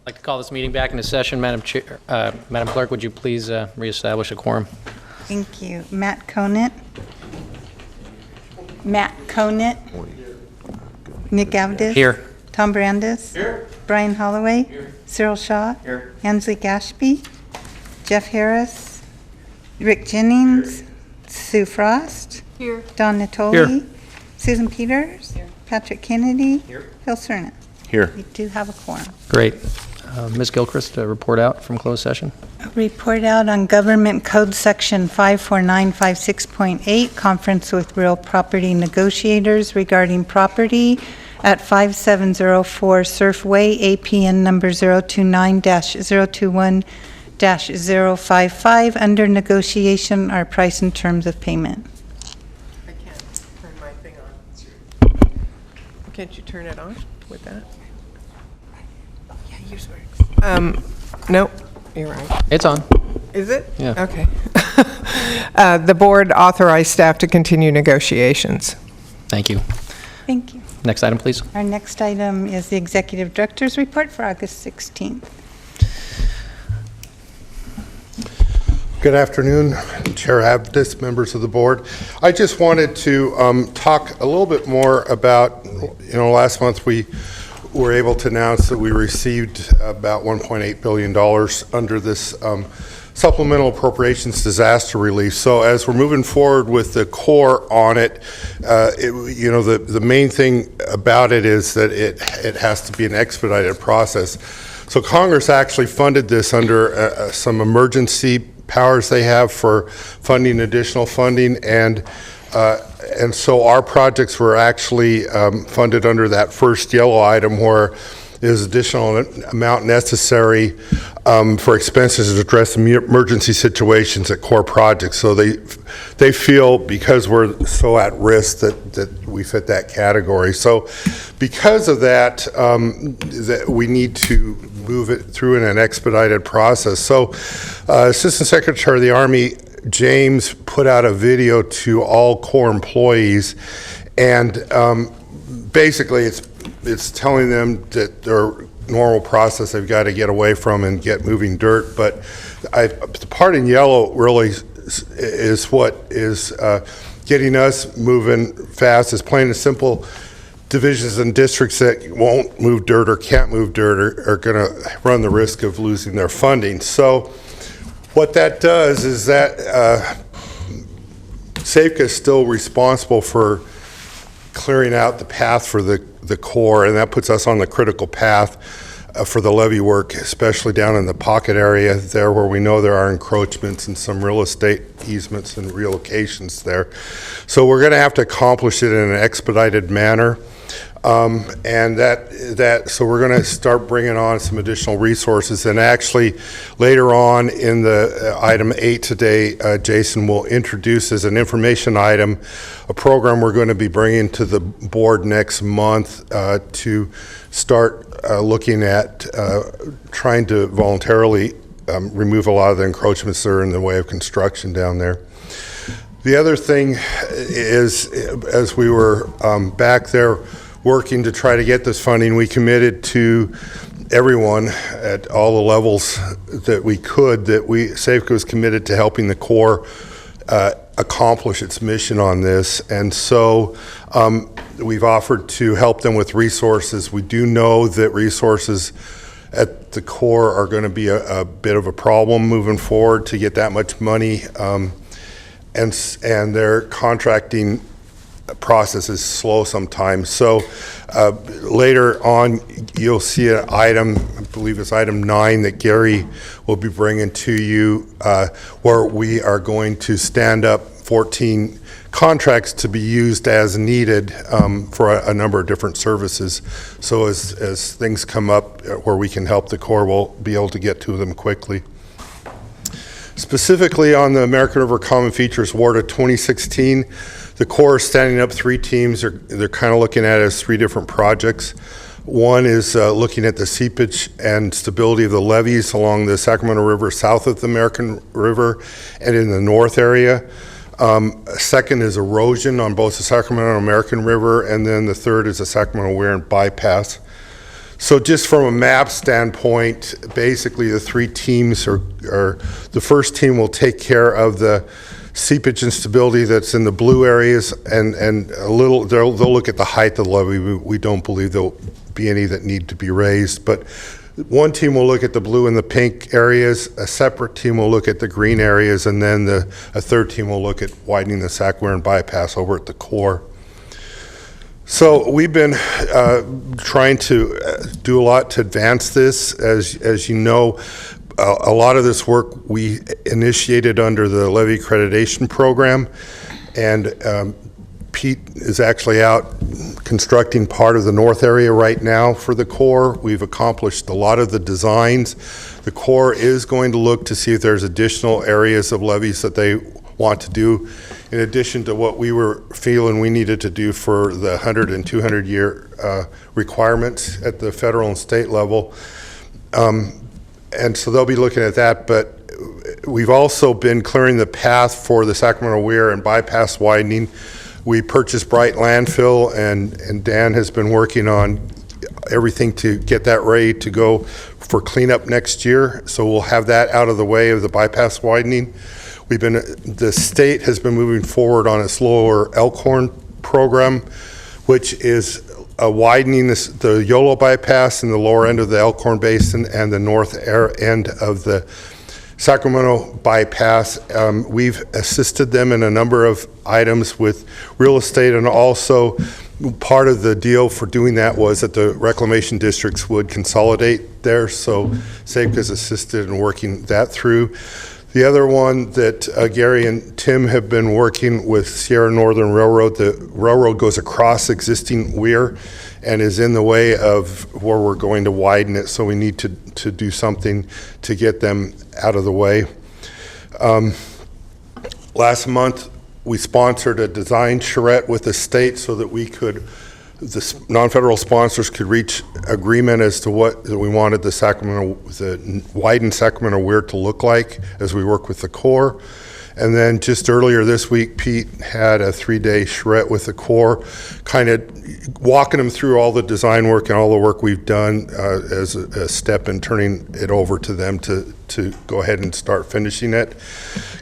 I'd like to call this meeting back into session. Madam Clerk, would you please reestablish a quorum? Thank you. Matt Conant. Nick Avdis. Here. Tom Brandis. Here. Brian Holloway. Here. Cyril Shaw. Here. Ansley Gashby. Jeff Harris. Rick Jennings. Sue Frost. Here. Don Natoli. Here. Susan Peters. Patrick Kennedy. Here. Phil Cernan. Here. We do have a quorum. Great. Ms. Gilchrist, a report out from closed session. Report out on Government Code Section 54956.8, conference with real property negotiators regarding property at 5704 Surfway, APN number 029-021-055. Under negotiation are price and terms of payment. I can't turn my thing on. Can't you turn it on with that? Yeah, yours works. Nope, you're right. It's on. Is it? Yeah. Okay. The board authorized staff to continue negotiations. Thank you. Thank you. Next item, please. Our next item is the Executive Director's Report for August 16th. Good afternoon, Chair Avdis, members of the board. I just wanted to talk a little bit more about, last month we were able to announce that we received about $1.8 billion under this supplemental appropriations disaster relief. So as we're moving forward with the core on it, the main thing about it is that it has to be an expedited process. So Congress actually funded this under some emergency powers they have for funding additional funding, and so our projects were actually funded under that first yellow item where there's additional amount necessary for expenses to address emergency situations at core projects. So they feel, because we're so at risk, that we fit that category. So because of that, that we need to move it through in an expedited process. So Assistant Secretary of the Army James put out a video to all core employees, and basically it's telling them that their normal process they've got to get away from and get moving dirt. But the part in yellow really is what is getting us moving fast. Is plain and simple. Divisions and districts that won't move dirt or can't move dirt are going to run the risk of losing their funding. So what that does is that SAFCA is still responsible for clearing out the path for the core, and that puts us on the critical path for the levee work, especially down in the pocket area there where we know there are encroachments and some real estate easements and relocations there. So we're going to have to accomplish it in an expedited manner. So we're going to start bringing on some additional resources, and actually later on in the item 8 today, Jason will introduce as an information item a program we're going to be bringing to the board next month to start looking at trying to voluntarily remove a lot of the encroachments that are in the way of construction down there. The other thing is, as we were back there working to try to get this funding, we committed to everyone at all the levels that we could, SAFCA was committed to helping the Corps accomplish its mission on this. And so we've offered to help them with resources. We do know that resources at the Corps are going to be a bit of a problem moving forward to get that much money, and their contracting process is slow sometimes. So later on, you'll see an item, I believe it's item 9, that Gary will be bringing to you, where we are going to stand up 14 contracts to be used as needed for a number of different services. So as things come up where we can help the Corps, we'll be able to get to them quickly. Specifically on the American River Common Features Award of 2016, the Corps is standing up 3 teams. They're kind of looking at it as 3 different projects. One is looking at the seepage and stability of the levees along the Sacramento River south of the American River and in the north area. Second is erosion on both the Sacramento and American River, and then the third is the Sacramento Warren bypass. So just from a map standpoint, basically the three teams are the first team will take care of the seepage and stability that's in the blue areas, and a little, they'll look at the height of the levee. We don't believe there'll be any that need to be raised, but one team will look at the blue and the pink areas, a separate team will look at the green areas, and then a third team will look at widening the Sac Weirin bypass over at the core. So we've been trying to do a lot to advance this. As you know, a lot of this work we initiated under the levee accreditation program, and Pete is actually out constructing part of the north area right now for the core. We've accomplished a lot of the designs. The Corps is going to look to see if there's additional areas of levees that they want to do, in addition to what we were feeling we needed to do for the 100 and 200 year requirements at the federal and state level. And so they'll be looking at that, but we've also been clearing the path for the Sacramento Weir and bypass widening. We purchased Bright Landfill, and Dan has been working on everything to get that ready to go for cleanup next year. So we'll have that out of the way of the bypass widening. The state has been moving forward on its lower Elkhorn program, which is widening the Yolo bypass in the lower end of the Elkhorn Basin and the north end of the Sacramento bypass. We've assisted them in a number of items with real estate, and also part of the deal for doing that was that the reclamation districts would consolidate there, so SABCA's assisted in working that through. The other one that Gary and Tim have been working with Sierra Northern Railroad, the railroad goes across existing weir and is in the way of where we're going to widen it, so we need to do something to get them out of the way. Last month, we sponsored a design charrette with the state so that the non-federal sponsors could reach agreement as to what we wanted the widened Sacramento Weir to look like as we work with the Corps. And then just earlier this week, Pete had a 3-day charrette with the Corps, kind of walking them through all the design work and all the work we've done as a step in turning it over to them to go ahead and start finishing it.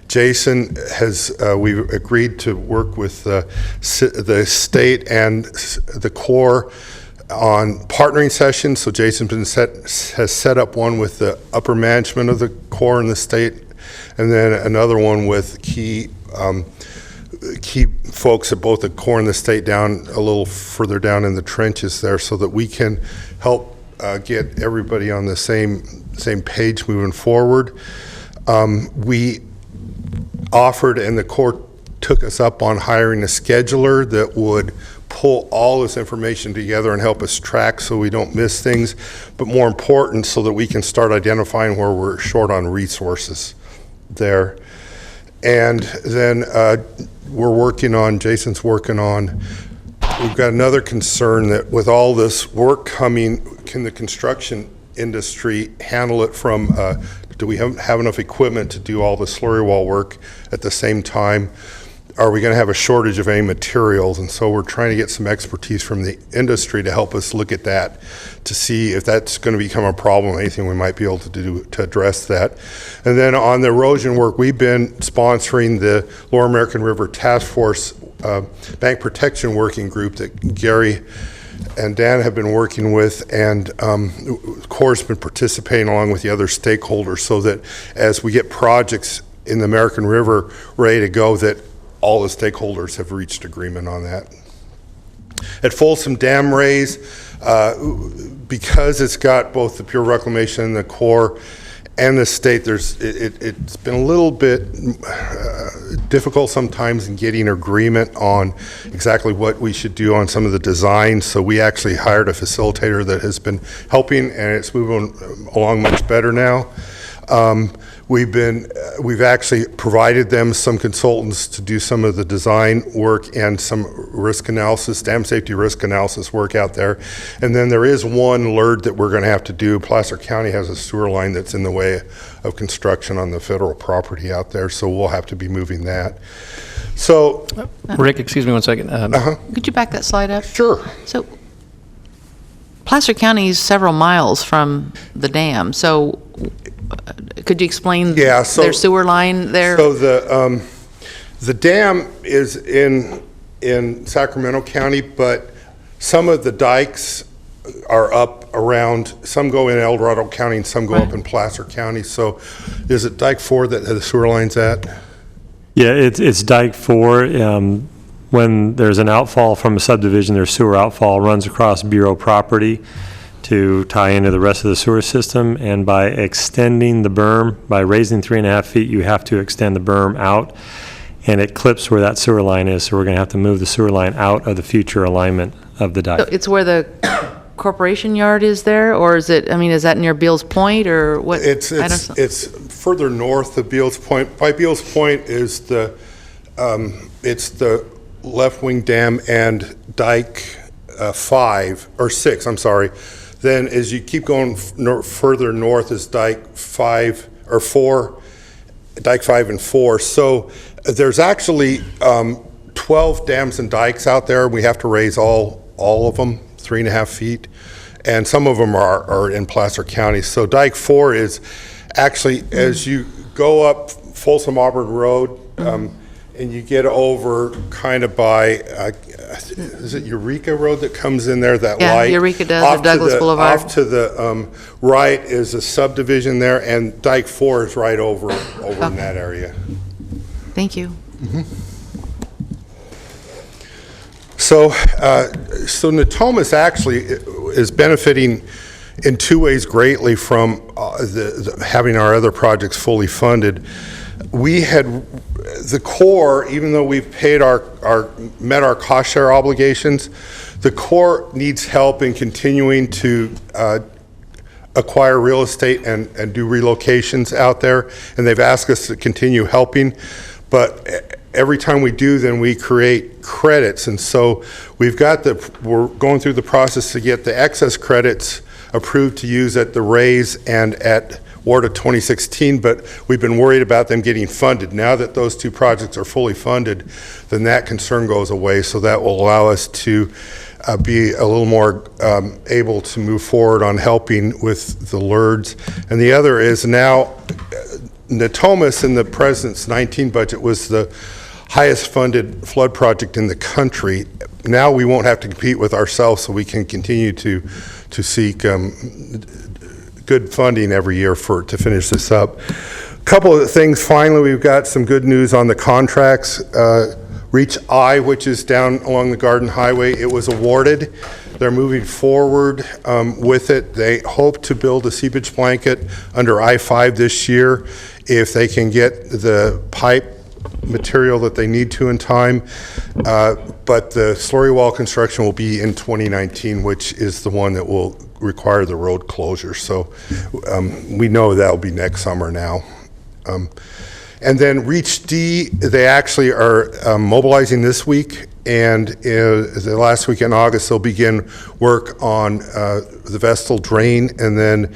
Jason we've agreed to work with the state and the Corps on partnering sessions. So Jason has set up one with the upper management of the Corps and the state, and then another one with key folks at both the Corps and the state down a little further down in the trenches there, so that we can help get everybody on the same page moving forward. We offered, and the Corps took us up on hiring a scheduler that would pull all this information together and help us track so we don't miss things, but more important, so that we can start identifying where we're short on resources there. And then Jason's working on, we've got another concern that with all this work coming, can the construction industry handle it from, do we have enough equipment to do all the slurry wall work at the same time? Are we going to have a shortage of any materials? And so we're trying to get some expertise from the industry to help us look at that, to see if that's going to become a problem, anything we might be able to do to address that. And then on the erosion work, we've been sponsoring the Lower American River Task Force Bank Protection Working Group that Gary and Dan have been working with, and Corps has been participating along with the other stakeholders, so that as we get projects in the American River ready to go, that all the stakeholders have reached agreement on that. At Folsom Dam Raise, because it's got both the Bureau of Reclamation and the Corps and the state, it's been a little bit difficult sometimes in getting agreement on exactly what we should do on some of the designs. So we actually hired a facilitator that has been helping, and it's moving along much better now. We've actually provided them some consultants to do some of the design work and some risk analysis, dam safety risk analysis work out there. And then there is one LERD that we're going to have to do. Placer County has a sewer line that's in the way of construction on the federal property out there, so we'll have to be moving that. So, Rick, excuse me one second. Could you back that slide up? sure. So Placer County is several miles from the dam, so could you explain Yeah, so- their sewer line there? So the dam is in Sacramento County, but some of the dikes are up around, some go in El Dorado County and some go up in Placer County. So is it Dike 4 that the sewer line's at? Yeah, it's Dike 4. When there's an outfall from a subdivision, their sewer outfall runs across Bureau property to tie into the rest of the sewer system. And by extending the berm, by raising 3.5 feet, you have to extend the berm out. And it clips where that sewer line is, so we're going to have to move the sewer line out of the future alignment of the So dike. it's where the corporation yard is there, or is it, I mean, is that near Beals Point, or what? It's I don't- it's further north of Beals Point. By Beals Point is it's the left wing dam and Dike 5 or 6. I'm sorry. Then as you keep going further north is Dike 5 or 4, Dike 5 and 4. So there's actually 12 dams and dikes out there. We have to raise all of them 3.5 feet, and some of them are in Placer County. So Dike 4 is actually, as you go up Folsom Auburn Road, and you get over kind of by, is it Eureka Road that comes in there, that Yeah, light? Eureka does, or Off to Douglas the- Boulevard. Off to the right is a subdivision there, and Dike 4 is right over in that area. Thank you. So Natomas actually is benefiting in two ways greatly from having our other projects fully funded. We had the Corps, even though we've paid met our cost share obligations, the Corps needs help in continuing to acquire real estate and do relocations out there, and they've asked us to continue helping. But every time we do, then we create credits, and so we're going through the process to get the excess credits approved to use at the Rays and at WARDA 2016, but we've been worried about them getting funded. Now that those two projects are fully funded, then that concern goes away, so that will allow us to be a little more able to move forward on helping with the LERDs. And the other is now Natomas in the President's 19 budget was the highest funded flood project in the country. Now we won't have to compete with ourselves, so we can continue to seek good funding every year to finish this up. A couple of things. Finally, we've got some good news on the contracts. Reach I, which is down along the Garden Highway, it was awarded. They're moving forward with it. They hope to build a seepage blanket under I-5 this year if they can get the pipe material that they need to in time. But the slurry wall construction will be in 2019, which is the one that will require the road closure. So we know that'll be next summer now. And then Reach D, they actually are mobilizing this week, and the last week in August they'll begin work on the Vestal drain, and then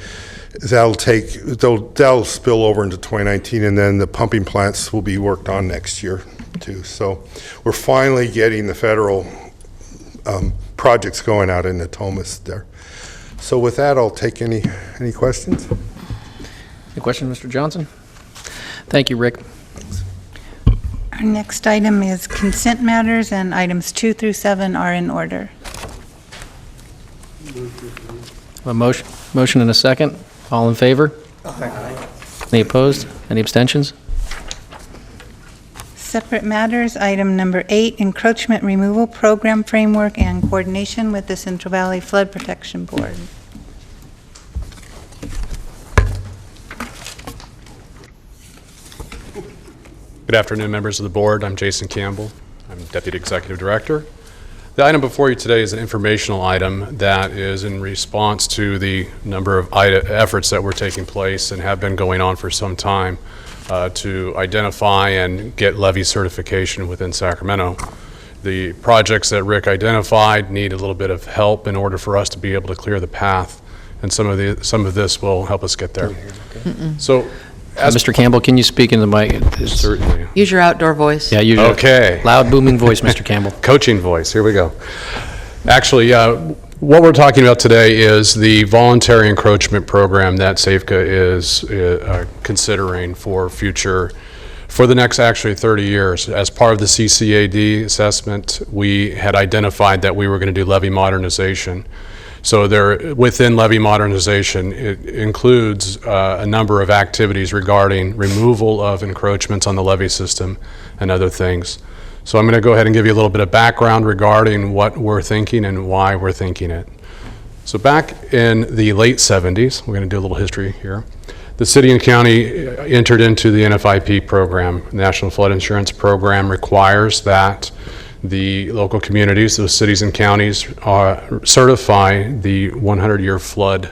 that'll spill over into 2019, and then the pumping plants will be worked on next year too. So we're finally getting the federal projects going out in Natomas there. So with that, I'll take any questions. Any questions, Mr. Johnson? Thank you, Rick. Our next item is consent matters, and items 2 through 7 are in order. A motion and a second. All in favor? Aye. Any opposed? Any abstentions? Separate matters, item number 8, encroachment removal program framework and coordination with the Central Valley Flood Protection Board. Good afternoon, members of the board. I'm Jason Campbell. I'm Deputy Executive Director. The item before you today is an informational item that is in response to the number of efforts that were taking place and have been going on for some time to identify and get levee certification within Sacramento. The projects that Rick identified need a little bit of help in order for us to be able to clear the path, and some of this will help us get there. So, Mr. Campbell, can you speak into the mic? certainly. Use your outdoor voice. Yeah, you do. Okay. Loud, booming voice, Mr. Campbell. Coaching voice, here we go. Actually, What we're talking about today is the voluntary encroachment program that SAFCA is considering for the next actually 30 years. As part of the CCAD assessment, we had identified that we were going to do levee modernization. So within levee modernization, it includes a number of activities regarding removal of encroachments on the levee system and other things. So I'm going to go ahead and give you a little bit of background regarding what we're thinking and why we're thinking it. So back in the late 70s, we're going to do a little history here, the city and county entered into the NFIP program. The National Flood Insurance Program requires that the local communities, those cities and counties, certify the 100-year flood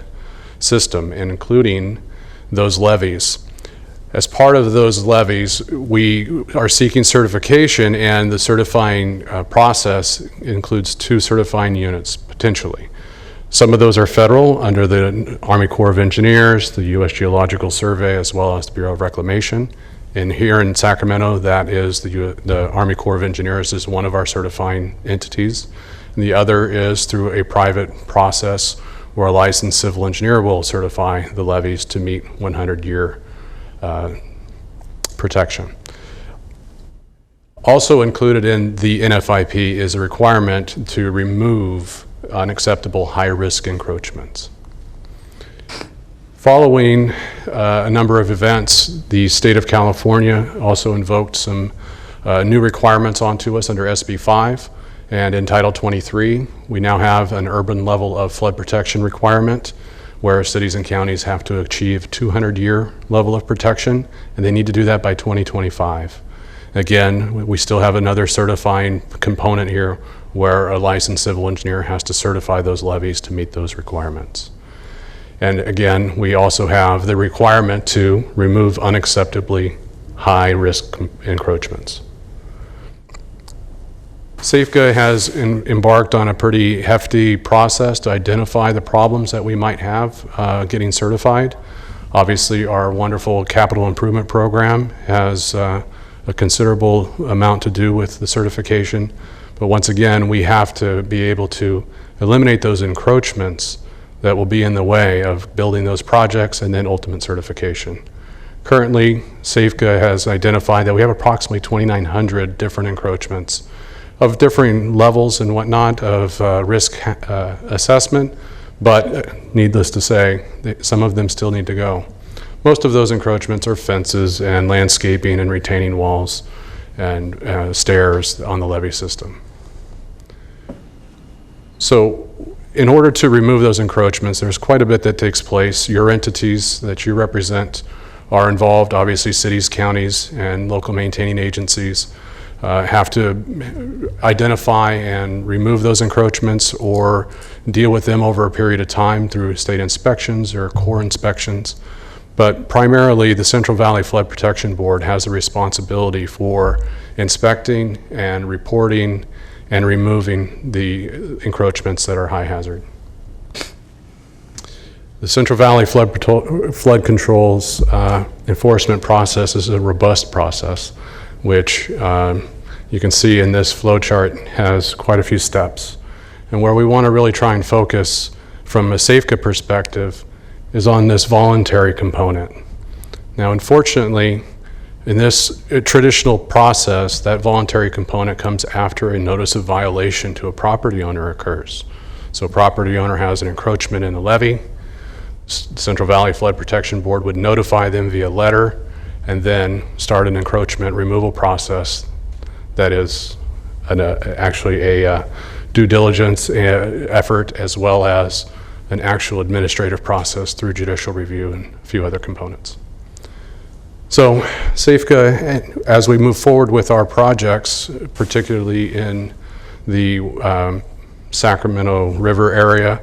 system, including those levees. As part of those levees, we are seeking certification, and the certifying process includes 2 certifying units, potentially. Some of those are federal, under the Army Corps of Engineers, the U.S. Geological Survey, as well as the Bureau of Reclamation. And here in Sacramento, that is the Army Corps of Engineers is one of our certifying entities. And the other is through a private process where a licensed civil engineer will certify the levees to meet 100-year protection. Also included in the NFIP is a requirement to remove unacceptable high-risk encroachments. Following a number of events, the state of California also invoked some new requirements onto us under SB 5, and in Title 23, we now have an urban level of flood protection requirement where cities and counties have to achieve 200-year level of protection, and they need to do that by 2025. Again, we still have another certifying component here where a licensed civil engineer has to certify those levees to meet those requirements. And again, we also have the requirement to remove unacceptably high-risk encroachments. SAFCA has embarked on a pretty hefty process to identify the problems that we might have getting certified. Obviously, our wonderful capital improvement program has a considerable amount to do with the certification. But once again, we have to be able to eliminate those encroachments that will be in the way of building those projects and then ultimate certification. Currently, SAFCA has identified that we have approximately 2,900 different encroachments of differing levels and whatnot of risk assessment, but needless to say, some of them still need to go. Most of those encroachments are fences and landscaping and retaining walls and stairs on the levee system. So in order to remove those encroachments, there's quite a bit that takes place. Your entities that you represent are involved, obviously cities, counties, and local maintaining agencies have to identify and remove those encroachments or deal with them over a period of time through state inspections or Corps inspections. But primarily, the Central Valley Flood Protection Board has the responsibility for inspecting and reporting and removing the encroachments that are high hazard. The Central Valley Flood Control's enforcement process is a robust process, which you can see in this flow chart has quite a few steps. And where we want to really try and focus from a SAFCA perspective is on this voluntary component. Now, unfortunately, in this traditional process, that voluntary component comes after a notice of violation to a property owner occurs. So a property owner has an encroachment in the levee. Central Valley Flood Protection Board would notify them via letter and then start an encroachment removal process that is actually a due diligence effort as well as an actual administrative process through judicial review and a few other components. So SAFCA, as we move forward with our projects, particularly in the Sacramento River area,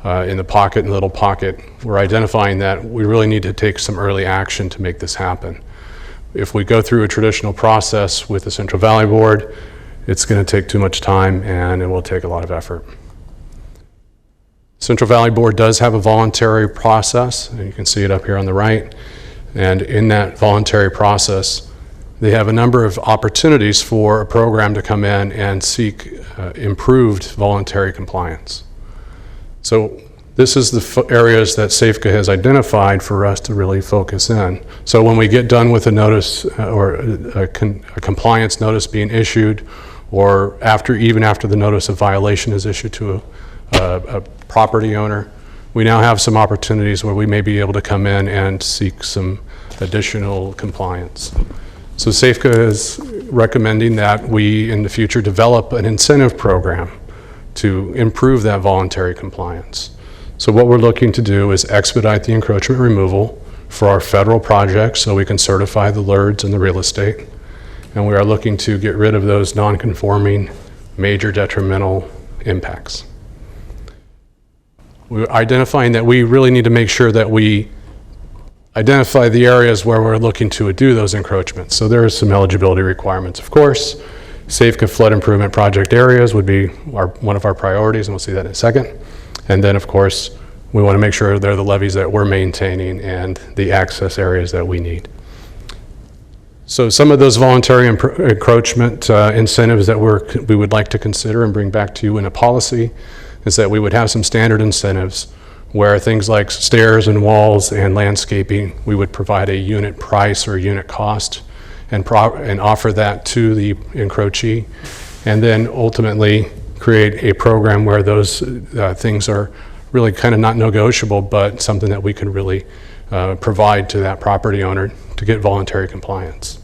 in the Pocket and Little Pocket, we're identifying that we really need to take some early action to make this happen. If we go through a traditional process with the Central Valley Board, it's going to take too much time and it will take a lot of effort. Central Valley Board does have a voluntary process, and you can see it up here on the right. And in that voluntary process, they have a number of opportunities for a program to come in and seek improved voluntary compliance. So this is the areas that Safeco has identified for us to really focus in. So when we get done with a notice or a compliance notice being issued, or even after the notice of violation is issued to a property owner, we now have some opportunities where we may be able to come in and seek some additional compliance. So Safeco is recommending that we, in the future, develop an incentive program to improve that voluntary compliance. So what we're looking to do is expedite the encroachment removal for our federal projects so we can certify the LERDs and the real estate. And we are looking to get rid of those non-conforming major detrimental impacts. We're identifying that we really need to make sure that we identify the areas where we're looking to do those encroachments. So there are some eligibility requirements, of course. Safeco flood improvement project areas would be one of our priorities, and we'll see that in a second. And then, of course, we want to make sure they're the levees that we're maintaining and the access areas that we need. So some of those voluntary encroachment incentives that we would like to consider and bring back to you in a policy is that we would have some standard incentives where things like stairs and walls and landscaping, we would provide a unit price or unit cost and offer that to the encroachee, and then ultimately create a program where those things are really kind of not negotiable, but something that we can really provide to that property owner to get voluntary compliance.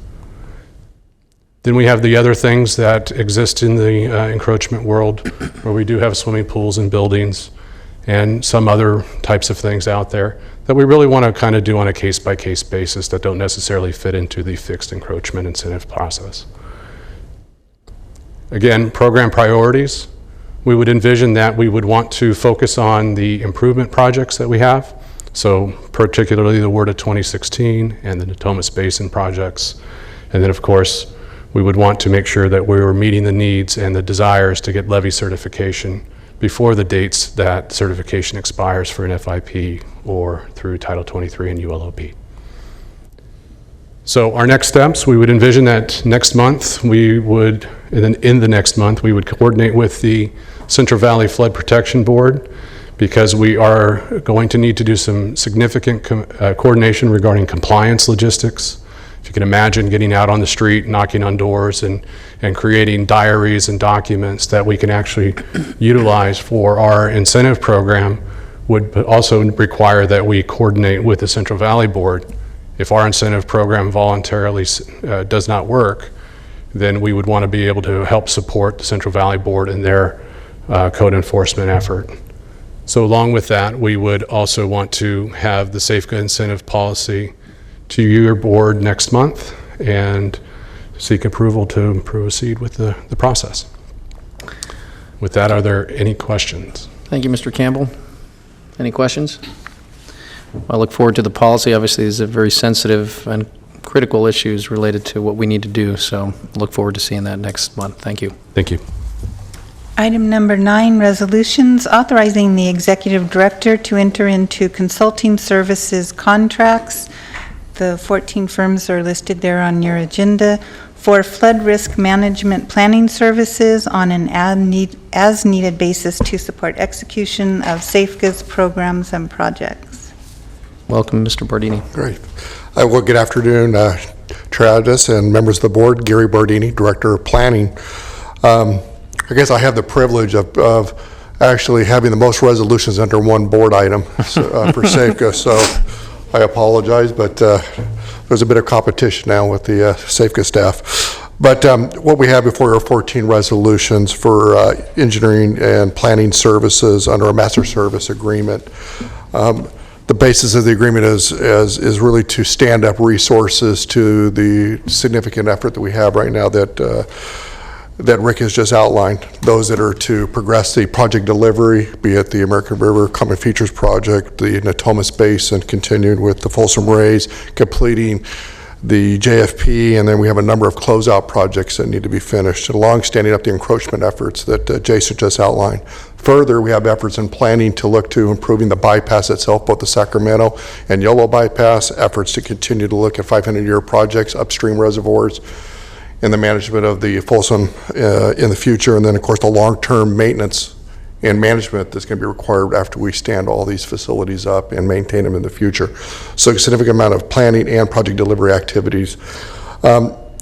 Then we have the other things that exist in the encroachment world, where we do have swimming pools and buildings and some other types of things out there that we really want to kind of do on a case-by-case basis that don't necessarily fit into the fixed encroachment incentive process. Again, program priorities. We would envision that we would want to focus on the improvement projects that we have. So particularly the WRDA 2016 and the Natomas Basin projects. And then, of course, we would want to make sure that we were meeting the needs and the desires to get levy certification before the dates that certification expires for an FIP or through Title 23 and ULOB. So our next steps, we would envision that next month we would, in the next month, we would coordinate with the Central Valley Flood Protection Board, because we are going to need to do some significant coordination regarding compliance logistics. If you can imagine getting out on the street, knocking on doors, and creating diaries and documents that we can actually utilize for our incentive program would also require that we coordinate with the Central Valley Board. If our incentive program voluntarily does not work, then we would want to be able to help support the Central Valley Board in their code enforcement effort. So along with that, we would also want to have the Safeco incentive policy to your board next month and seek approval to proceed with the process. With that, are there any questions? Thank you, Mr. Campbell. Any questions? I look forward to the policy. Obviously, these are very sensitive and critical issues related to what we need to do, so look forward to seeing that next month. Thank you. Thank you. Item number 9, resolutions authorizing the executive director to enter into consulting services contracts. The 14 firms are listed there on your agenda for flood risk management planning services on an as-needed basis to support execution of Safeco's programs and projects. Welcome, Mr. Bardini. Great. Well, good afternoon, Travis and members of the board. Gary Bardini, Director of Planning. I guess I have the privilege of actually having the most resolutions under one board item for Safeco, so I apologize, but there's a bit of competition now with the Safeco staff. But what we have before are 14 resolutions for engineering and planning services under a master service agreement. The basis of the agreement is really to stand up resources to the significant effort that we have right now that Rick has just outlined. Those that are to progress the project delivery, be it the American River Common Features Project, the Natomas Basin, continuing with the Folsom Rays, completing the JFP, and then we have a number of closeout projects that need to be finished, along standing up the encroachment efforts that Jason just outlined. Further, we have efforts in planning to look to improving the bypass itself, both the Sacramento and Yolo bypass, efforts to continue to look at 500-year projects, upstream reservoirs, and the management of the Folsom in the future, and then of course the long-term maintenance and management that's going to be required after we stand all these facilities up and maintain them in the future. So a significant amount of planning and project delivery activities.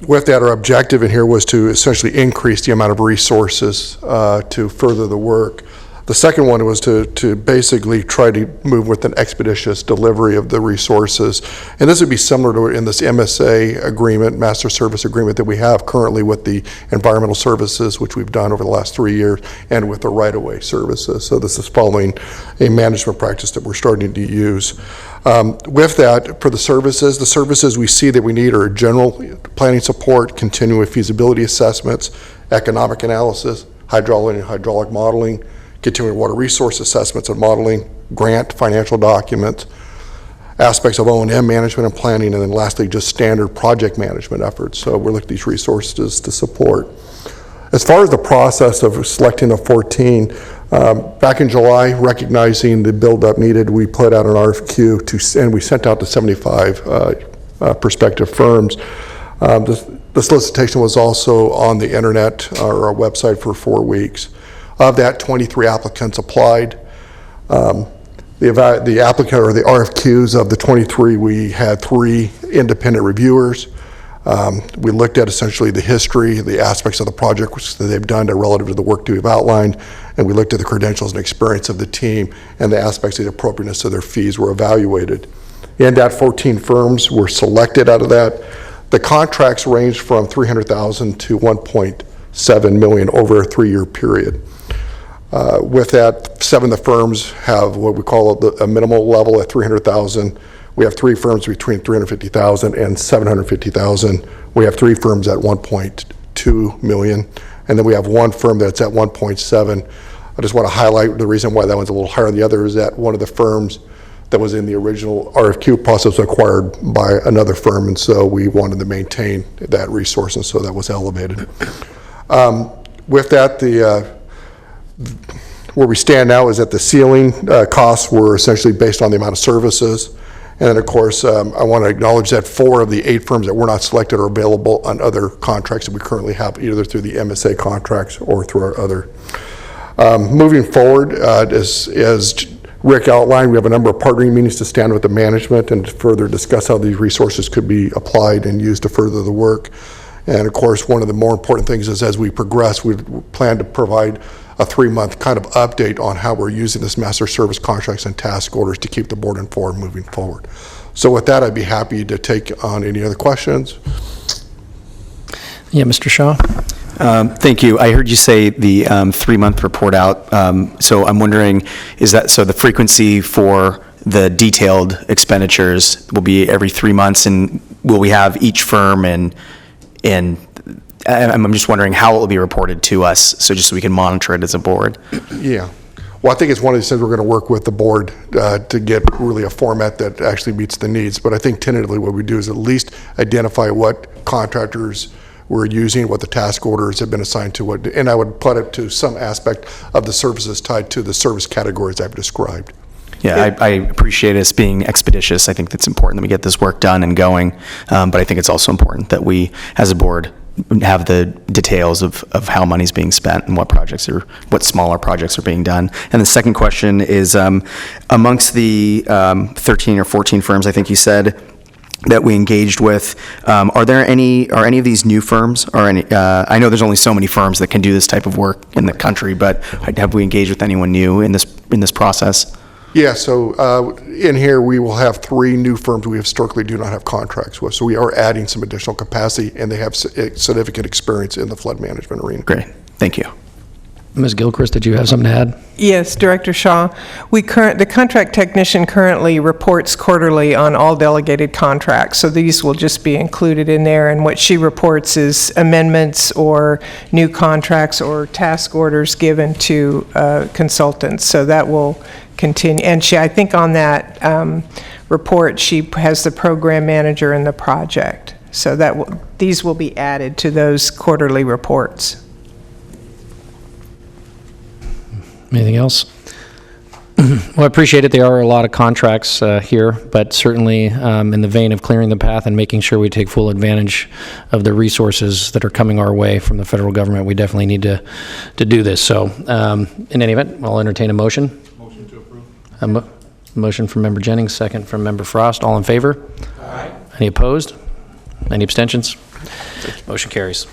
With that, our objective in here was to essentially increase the amount of resources to further the work. The second one was to basically try to move with an expeditious delivery of the resources. And this would be similar to in this MSA agreement, master service agreement that we have currently with the environmental services, which we've done over the last 3 years, and with the right-of-way services. So this is following a management practice that we're starting to use. With that, for the services we see that we need are general planning support, continuing feasibility assessments, economic analysis, hydraulic modeling, continuing water resource assessments and modeling, grant financial documents, aspects of O&M management and planning, and then lastly, just standard project management efforts. So we're looking at these resources to support. As far as the process of selecting the 14, back in July, recognizing the buildup needed, we put out an RFQ and we sent out to 75 prospective firms. The solicitation was also on the internet or our website for 4 weeks. Of that, 23 applicants applied. The applicant or the RFQs of the 23, we had 3 independent reviewers. We looked at essentially the history, the aspects of the project that they've done relative to the work that we've outlined, and we looked at the credentials and experience of the team, and the aspects of the appropriateness of their fees were evaluated. And that 14 firms were selected out of that. The contracts ranged from $300,000 to $1.7 million over a 3-year period. With that, 7 of the firms have what we call a minimal level at $300,000. We have 3 firms between $350,000 and $750,000. We have 3 firms at $1.2 million, and then we have 1 firm that's at $1.7. I just want to highlight the reason why that one's a little higher than the other is that one of the firms that was in the original RFQ process was acquired by another firm, and so we wanted to maintain that resource, and so that was elevated. With that, where we stand now is that the ceiling costs were essentially based on the amount of services. And then, of course, I want to acknowledge that 4 of the 8 firms that were not selected are available on other contracts that we currently have, either through the MSA contracts or through our other. Moving forward, as Rick outlined, we have a number of partnering meetings to stand with the management and to further discuss how these resources could be applied and used to further the work. And of course, one of the more important things is as we progress, we plan to provide a 3-month kind of update on how we're using this master service contracts and task orders to keep the board informed moving forward. So with that, I'd be happy to take on any other questions. Yeah, Mr. Shaw? Thank you. I heard you say the 3-month report out. So I'm wondering, is that so the frequency for the detailed expenditures will be every 3 months, and will we have each firm and I'm just wondering how it will be reported to us, so just so we can monitor it as a board. Yeah. Well, I think it's one of these things we're going to work with the board to get really a format that actually meets the needs. But I think tentatively what we do is at least identify what contractors we're using, what the task orders have been assigned to, and I would put it to some aspect of the services tied to the service categories I've described. Yeah, I appreciate us being expeditious. I think that's important that we get this work done and going. But I think it's also important that we, as a board, have the details of how money's being spent and what smaller projects are being done. And the second question is, amongst the 13 or 14 firms, I think you said, that we engaged with, are any of these new firms? Or any? I know there's only so many firms that can do this type of work in the country, but have we engaged with anyone new in this process? Yeah, so in here we will have 3 new firms we historically do not have contracts with. So we are adding some additional capacity, and they have significant experience in the flood management arena. Great, thank you. Ms. Gilchrist, did you have something to add? Yes, Director Shaw. The contract technician currently reports quarterly on all delegated contracts, so these will just be included in there, and what she reports is amendments or new contracts or task orders given to consultants, so that will continue. And I think on that report, she has the program manager and the project, so these will be added to those quarterly reports. Anything else? Well, I appreciate it. There are a lot of contracts here, but certainly in the vein of clearing the path and making sure we take full advantage of the resources that are coming our way from the federal government, we definitely need to do this. So in any event, I'll entertain a motion. Motion to approve. Motion from Member Jennings, second from Member Frost. All in favor? Aye. Any opposed? Any abstentions? Motion carries.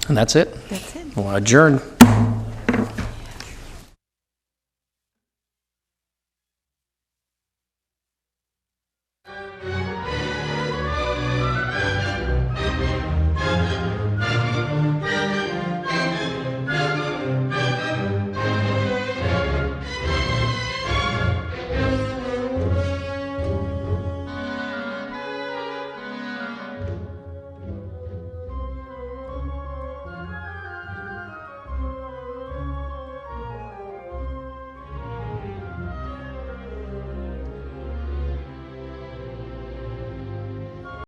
And that's it. That's it. We'll adjourn.